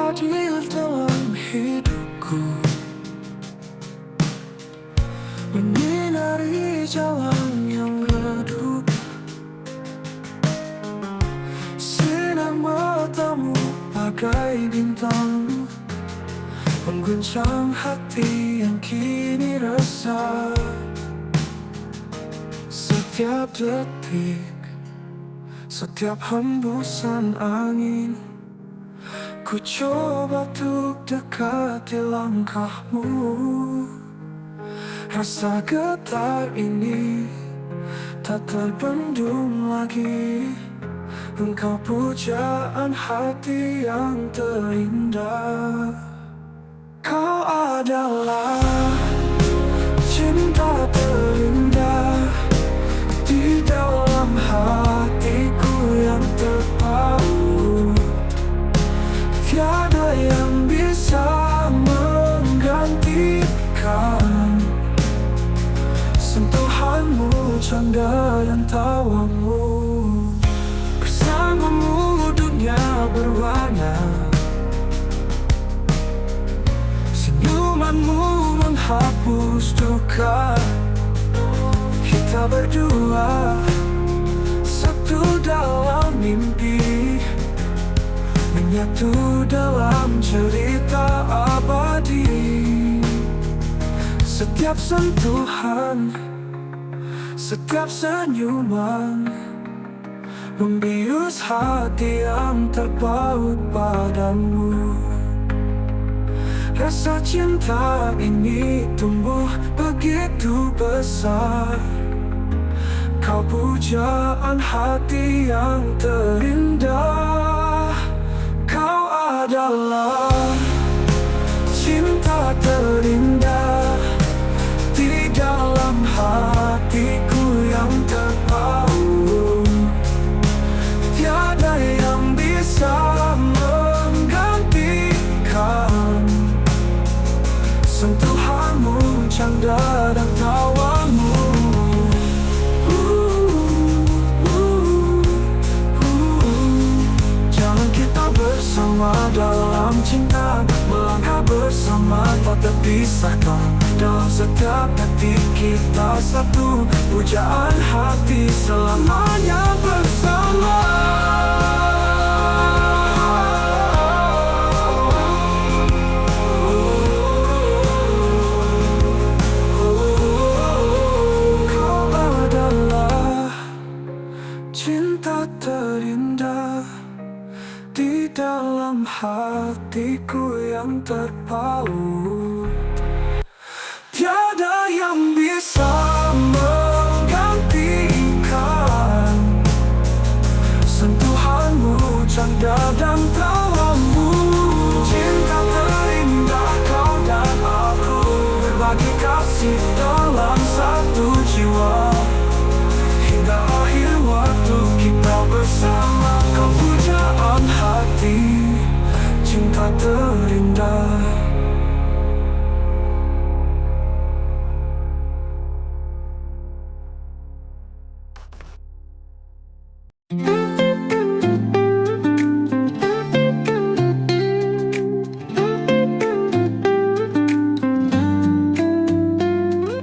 hadir dalam hidupku, menyinari jalan yang redup. Sinar matamu bagai bintang, mengguncang hati yang kini resah. Setiap detik, setiap hembusan angin, ku coba untuk dekati langkahmu. Rasa getar ini tak terbendung lagi. Engkau pujaan hati yang terindah. Kau adalah cinta terindah di dalam hatiku yang terpaut. Tiada yang bisa menggantikan sentuhanmu, canda dan tawamu. Bersamamu dunia berwarna, senyumanmu menghapus duka. Kita berdua satu dalam mimpi, menyatu dalam cerita abadi. Setiap sentuhan, setiap senyuman, membius hati yang terpaut padamu. Rasa cinta ini tumbuh begitu besar. Kau pujaan hati yang terindah. Kau adalah cinta terindah di dalam hatiku yang terpaut. Tiada yang bisa menggantikan sentuhanmu, canda dan tawamu. Jalan kita bersama dalam cinta, melangkah bersama tak terpisahkan. Dalam setiap detik kita satu, pujaan hati selamanya bersama. Kau adalah cinta terindah di dalam hatiku yang terpaut. Tiada yang bisa menggantikan sentuhanmu, canda dan tawamu. Cinta terindah kau dan aku, berbagi kasih dalam satu jiwa. Hingga akhir waktu kita bersama. Kau pujaan hati, cinta terindah.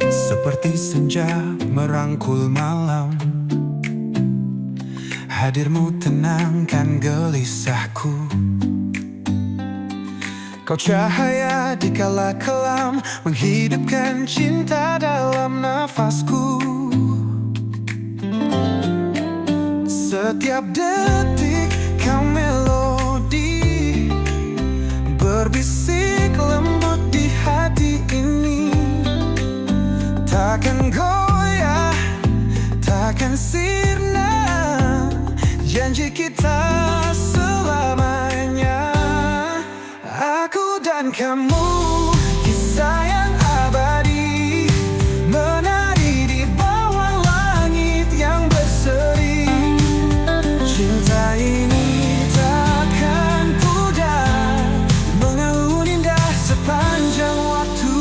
Seperti senja merangkul malam, hadirmu tenangkan gelisahku. Kau cahaya di kala kelam, menghidupkan cinta dalam nafasku. Setiap detik kau melodi, berbisik lembut di hati ini. Takkan goyah, takkan sirna, janji kita selamanya. Aku dan kamu, kisah yang abadi, menari di bawah langit yang berseri. Cinta ini takkan pudar, mengalun indah sepanjang waktu.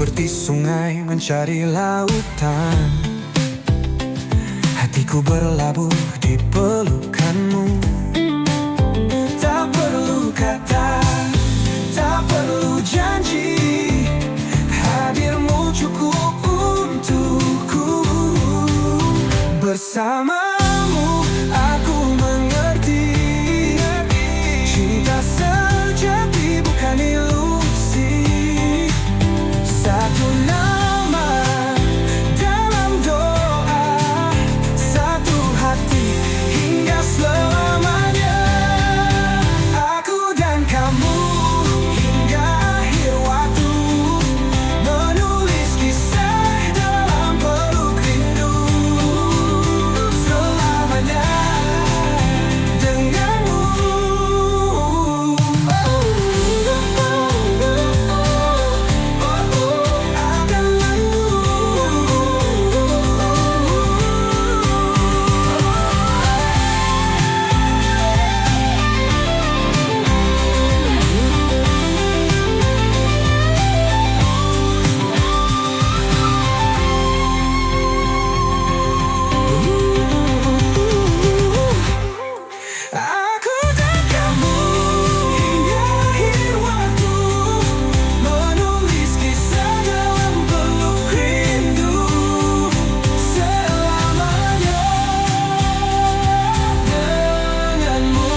seperti sungai mencari lautan. Hatiku berlabuh di pelukanmu. Tak perlu kata, tak perlu janji, hadirmu cukup untukku. Bersamamu aku mengerti, cinta sejati bukan ilusi. Satu nama dalam doa, satu hati hingga selamanya. Aku dan kamu hingga akhir waktu, menulis kisah dalam peluk rindu. Selamanya denganmu. Aku dan kamu hingga akhir waktu, menulis kisah dalam peluk rindu. Selamanya denganmu.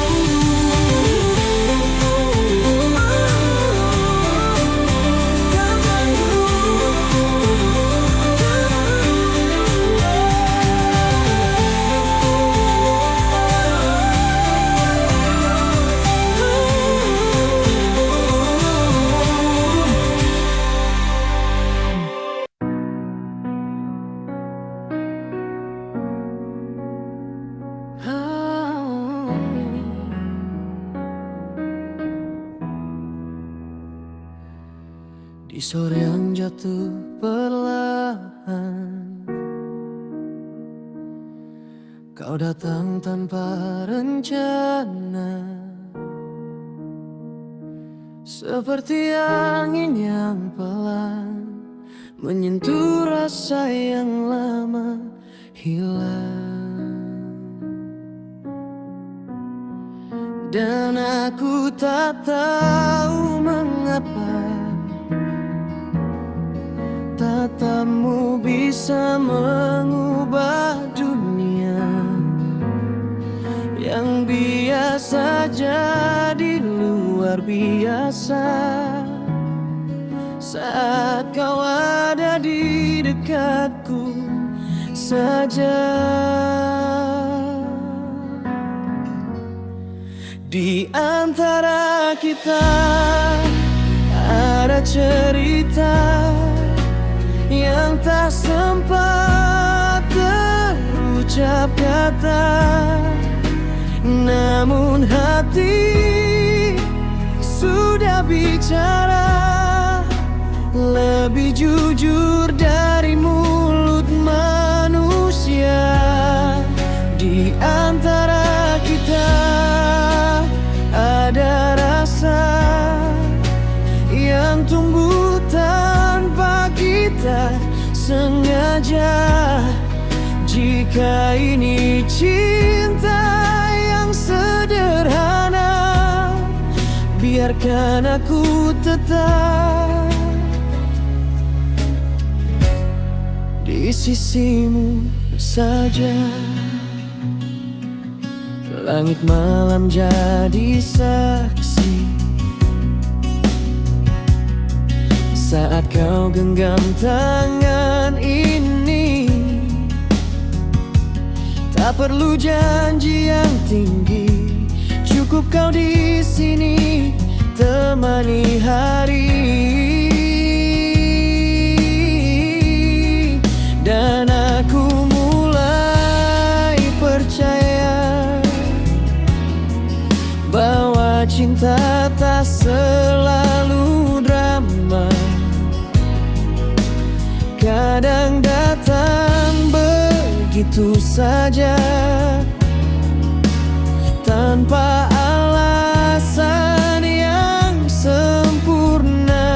Di sore yang jatuh perlahan, kau datang tanpa rencana, seperti angin yang pelan menyentuh rasa yang lama hilang. Dan aku tak tahu mengapa tatapmu bisa mengubah dunia yang biasa jadi luar biasa. Saat kau ada di dekatku saja, di antara kita ada cerita yang tak sempat terucap kata, namun hati sudah bicara lebih jujur dari mulut manusia. Di antara kita ada rasa yang tumbuh tanpa kita sengaja. Jika ini cinta yang sederhana, biarkan aku tetap di sisimu saja. Langit malam jadi saksi saat kau genggam tangan ini. Tak perlu janji yang tinggi, cukup kau di sini temani hari. Dan aku mulai percaya bahwa cinta tak selalu drama. Kadang datang begitu saja tanpa alasan yang sempurna.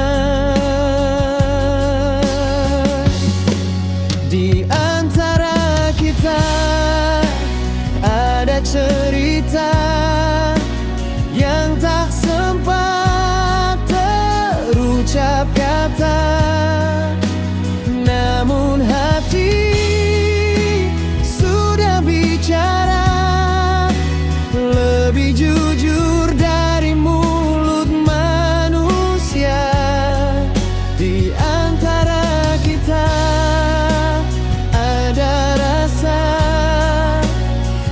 setiap kata, namun hati sudah bicara lebih jujur dari mulut manusia. Di antara kita ada rasa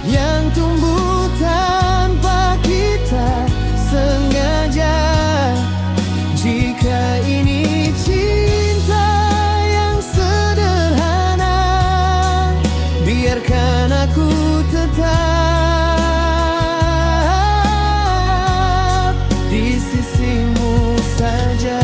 yang tumbuh tanpa kita sengaja. Jika ini cinta yang sederhana, biarkan aku tetap di sisimu saja.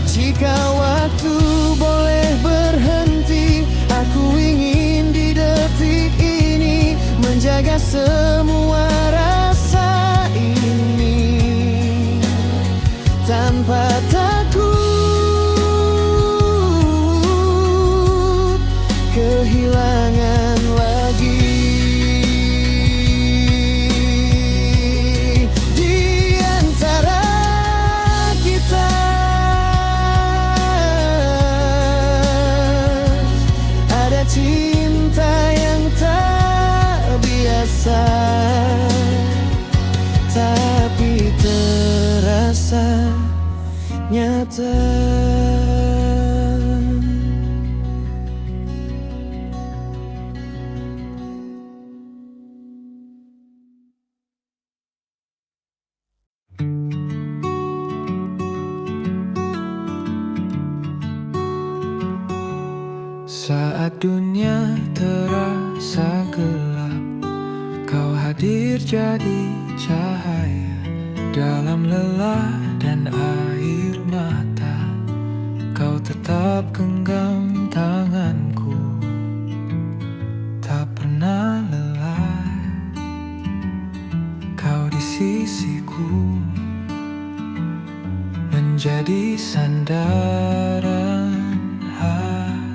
Jika waktu boleh berhenti, aku ingin di detik ini menjaga semua rasa ini tanpa takut kehilangan lagi. Di antara kita ada cinta yang tak biasa, tapi terasa nyata. Saat dunia terasa gelap, kau hadir jadi cahaya dalam lelah dan air mata. Kau tetap genggam tanganku, tak pernah lelah. Kau di sisiku, menjadi sandaran hatiku.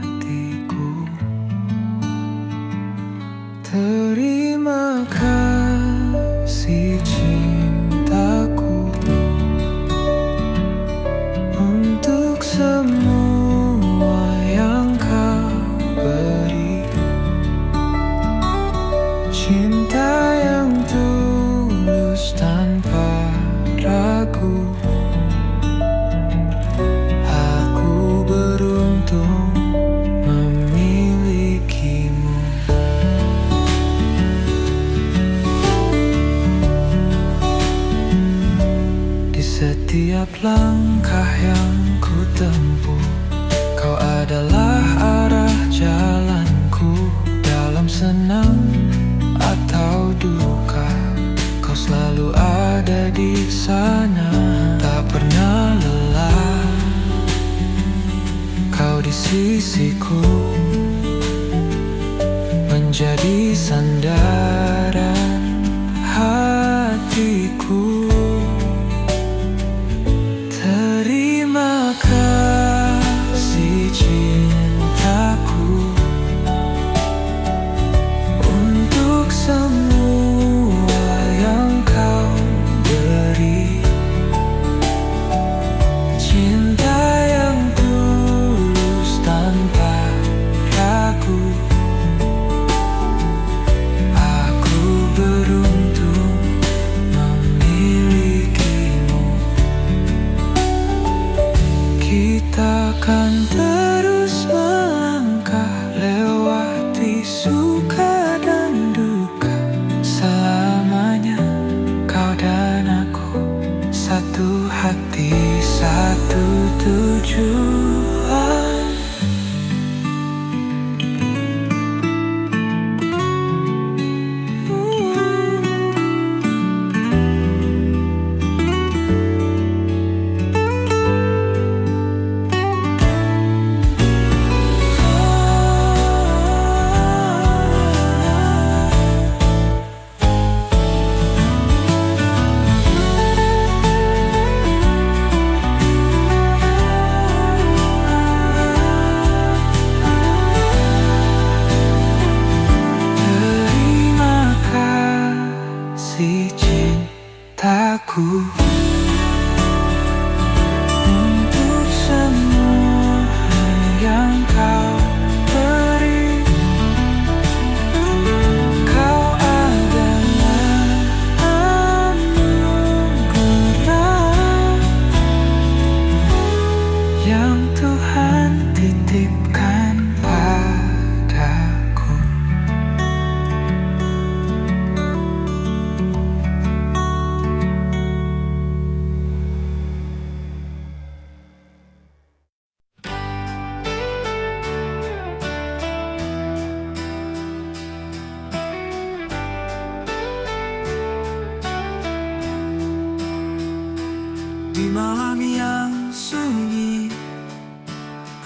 Terima kasih cintaku untuk semua yang kau beri. Cinta yang tulus tanpa ragu. Aku beruntung memilikimu. Di setiap langkah yang ku tempuh, kau adalah arah jalanku. Dalam senang atau duka, kau selalu ada di sana, tak pernah lelah. Kau di sisiku, menjadi sandaran hatiku. Terima kasih cintaku untuk semua yang kau beri. Cinta yang tulus tanpa ragu. Aku beruntung memilikimu. Kita akan terus melangkah lewati suka dan duka. Selamanya kau dan aku, satu hati, satu tujuan. cintaku. Untuk semua yang kau beri, kau adalah anugerah yang Tuhan titipkan padaku. Di malam yang sunyi,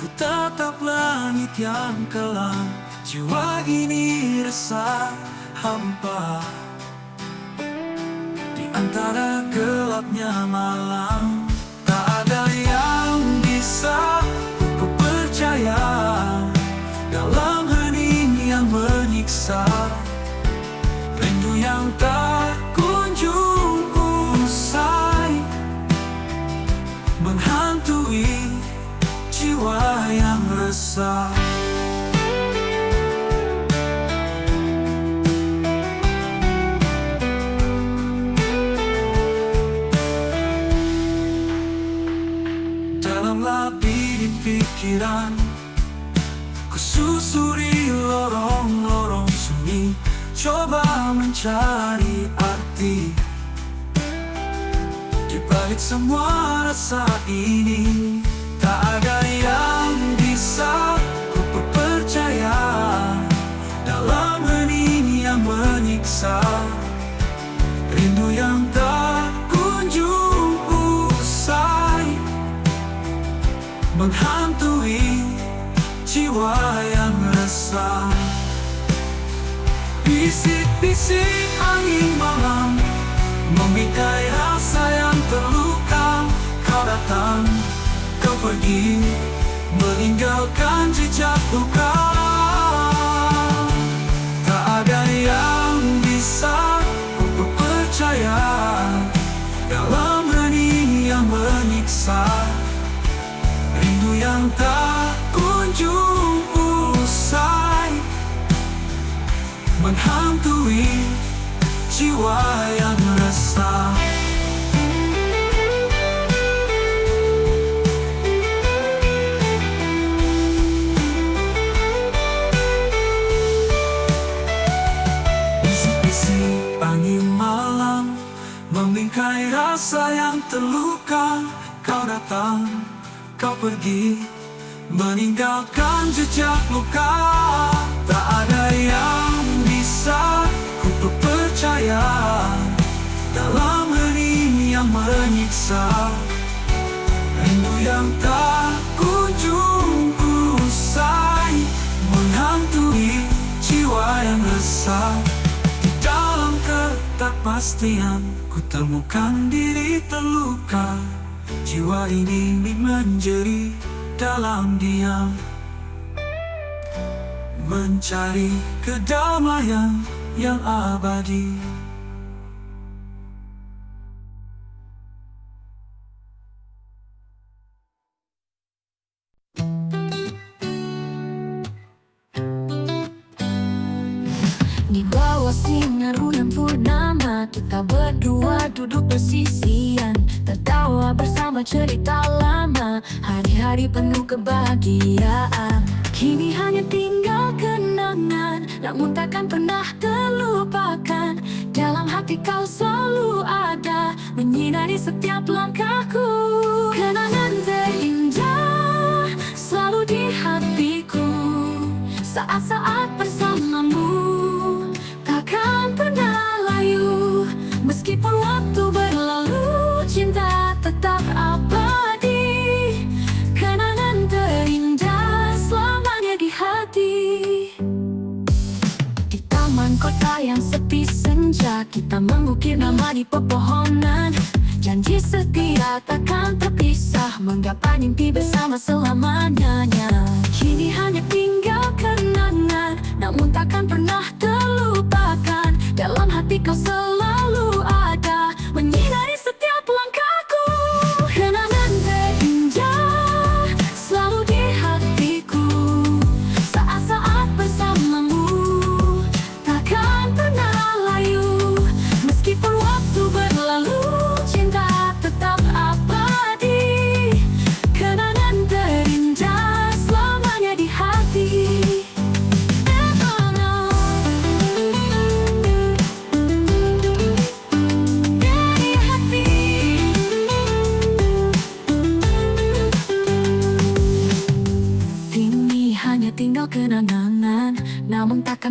ku tatap langit yang kelam. Jiwa ini resah hampa di antara gelapnya malam. Tak ada yang bisa ku percaya dalam hening yang menyiksa. Rindu yang tak kunjung usai menghantui jiwa yang resah. Dalam labirin pikiran, ku susuri lorong-lorong sunyi, coba mencari arti di balik semua rasa ini. Tak ada yang bisa ku percaya dalam hening yang menyiksa. Rindu yang tak kunjung usai menghantui jiwa yang resah. Bisik-bisik angin malam memikai rasa yang terluka. Kau datang, kau pergi, meninggalkan jejak luka. Tak ada yang bisa ku percaya dalam hening yang menyiksa. Rindu yang tak kunjung usai menghantui jiwa yang resah. Bisik-bisik angin malam membingkai rasa yang terluka. Kau datang, kau pergi, meninggalkan jejak luka. Tak ada yang bisa ku percaya dalam hening yang menyiksa. Rindu yang tak kunjung usai menghantui jiwa yang resah. Di dalam ketidakpastian ku temukan diri terluka. Jiwa ini menjerit dalam diam, mencari kedamaian yang abadi. Di bawah sinar bulan purnama, kita berdua duduk bersisian, tertawa bersama cerita lama, hari-hari penuh kebahagiaan. Kini hanya tinggal kenangan, namun takkan pernah terlupakan. Dalam hati kau selalu ada, menyinari setiap langkahku. Kenangan terindah selalu di hatiku, saat-saat bersamamu takkan pernah layu. Meskipun waktu berlalu, cinta tetap abadi. Kenangan terindah selamanya di hati. Di taman kota yang sepi senja, kita mengukir nama di pepohonan. Janji setia takkan terpisah, menggapai mimpi bersama selamanya. Kini hanya tinggal kenangan, namun takkan pernah terlupakan. Dalam hati kau selalu ada, menyinari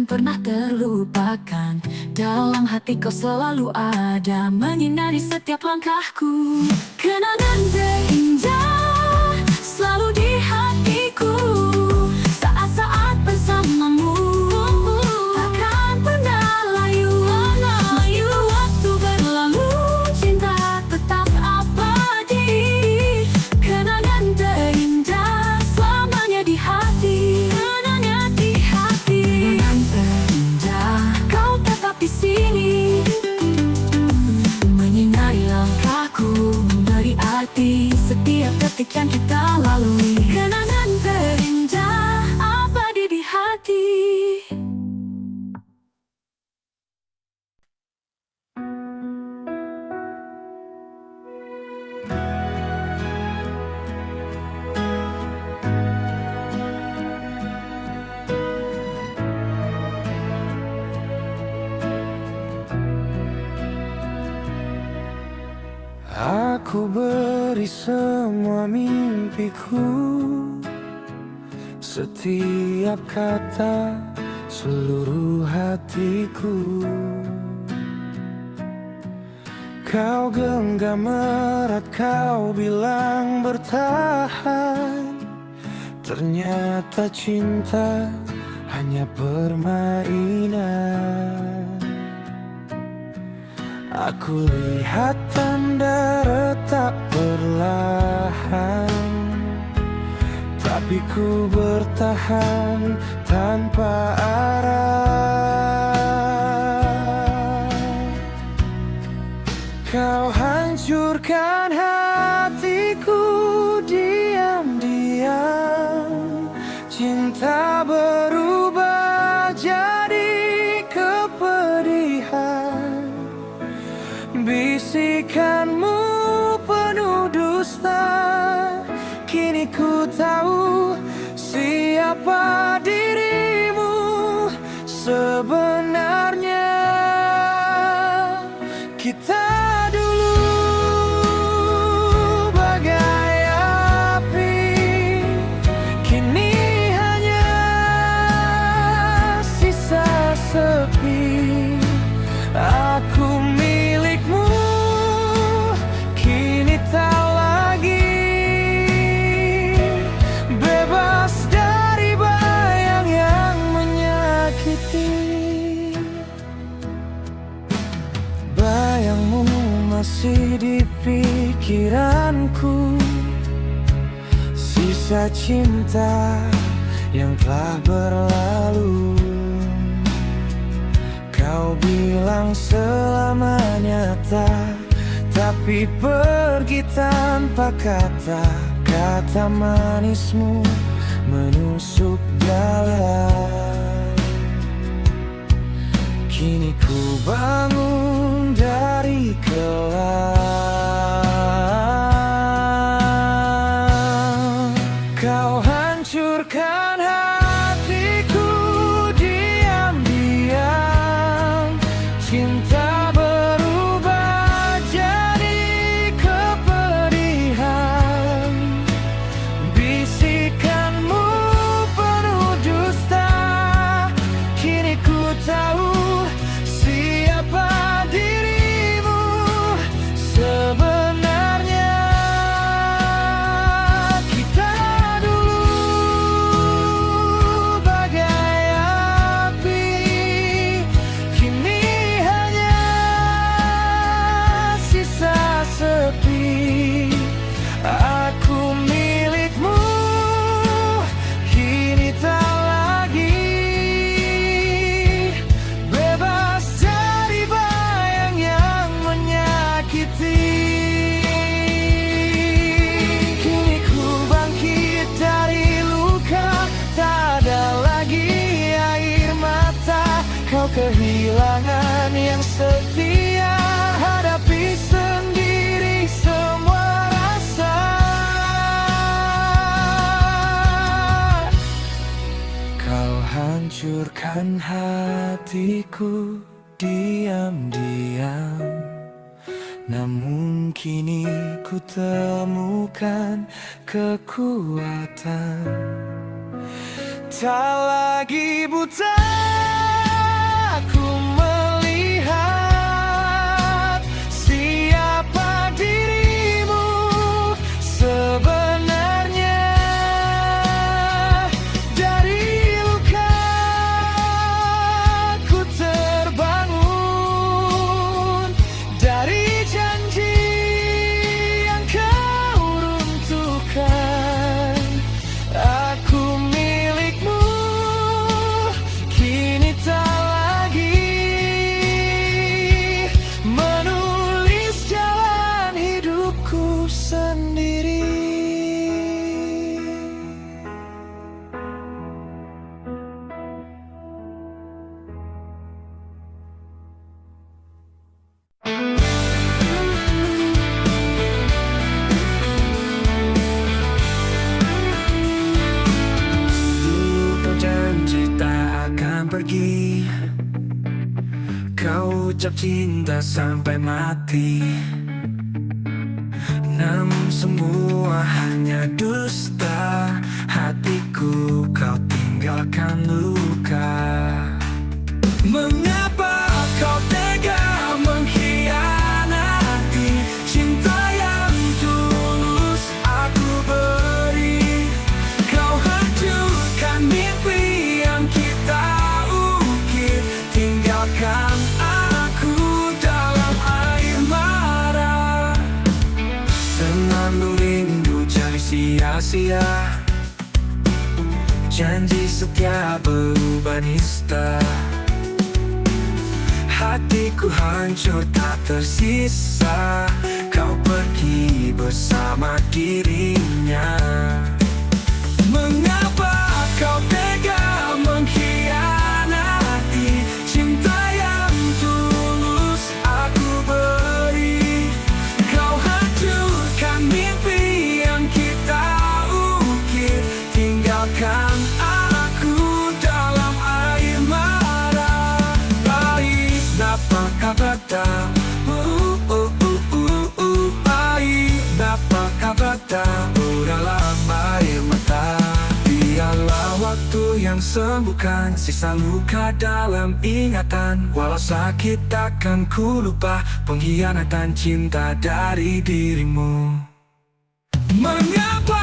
takkan pernah terlupakan. Dalam hati kau selalu ada, menyinari setiap langkahku. Kenangan terindah selalu di hatiku. Saat-saat bersamamu takkan pernah layu. Meski waktu berlalu, cinta tetap abadi. Kenangan terindah selamanya di hati. Kenangan di hati. Kenangan terindah, kau tetap di sini, menyinari langkahku, memberi arti setiap detik yang kita lalui. Kenangan terindah abadi di hati. Aku beri semua mimpiku, setiap kata, seluruh hatiku. Kau genggam erat, kau bilang bertahan. Ternyata cinta hanya permainan. Aku lihat tanda retak perlahan, tapi ku bertahan tanpa arah. Kau hancurkan hatiku diam-diam. Cinta berubah jadi kepedihan. Bisikanmu penuh dusta. Kini ku tahu siapa dirimu sebenarnya. Kita dulu bagai api, kini hanya sisa sepi. Aku milikmu, kini tak lagi bebas dari bayang yang menyakiti. Bayangmu masih di pikiranku, sisa cinta yang telah berlalu. Kau bilang selamanya tak, tapi pergi tanpa kata. Kata manismu menusuk dalam. Kini ku bangun dari kelam. Kau hancurkan hatiku diam-diam. Cinta berubah jadi kepedihan. Bisikanmu penuh dusta. Kini ku tahu siapa dirimu sebenarnya. Kita dulu bagai api, kini hanya sisa sepi. Aku milikmu, kini tak lagi bebas dari bayang yang menyakiti. Kini ku bangkit dari luka, tak ada lagi air mata. Kau kehilangan yang setia, hadapi sendiri semua rasa. Kau hancurkan hatiku diam-diam. Namun kini ku temukan kekuatan. tak lagi buta. Ku melihat siapa dirimu sebenarnya. Dari luka ku terbangun, dari janji yang kau runtuhkan. Aku milikmu, kini tak lagi menulis jalan hidupku sendiri. Dulu kau janji tak akan pergi, kau ucap cinta sampai mati. Namun semua hanya dusta, hatiku kau tinggalkan luka. Mengapa kau tega mengkhianati cinta yang tulus aku beri? Kau hancurkan mimpi yang kita ukir, tinggalkan aku dalam air mara. Selalu rindu jadi sia-sia, janji setia berubah nista. Hatiku hancur tak tersisa, kau pergi bersama dirinya. Mengapa kau tega mengkhianati cinta yang tulus aku beri? Kau hancurkan mimpi yang kita ukir, tinggalkan aku dalam air mara. Baik, napa kabar dah? Baik, napa kabar dah? Dalam air mata, biarlah waktu yang sembuhkan sisa luka dalam ingatan. Walau sakit takkan ku lupa pengkhianatan cinta dari dirimu. Mengapa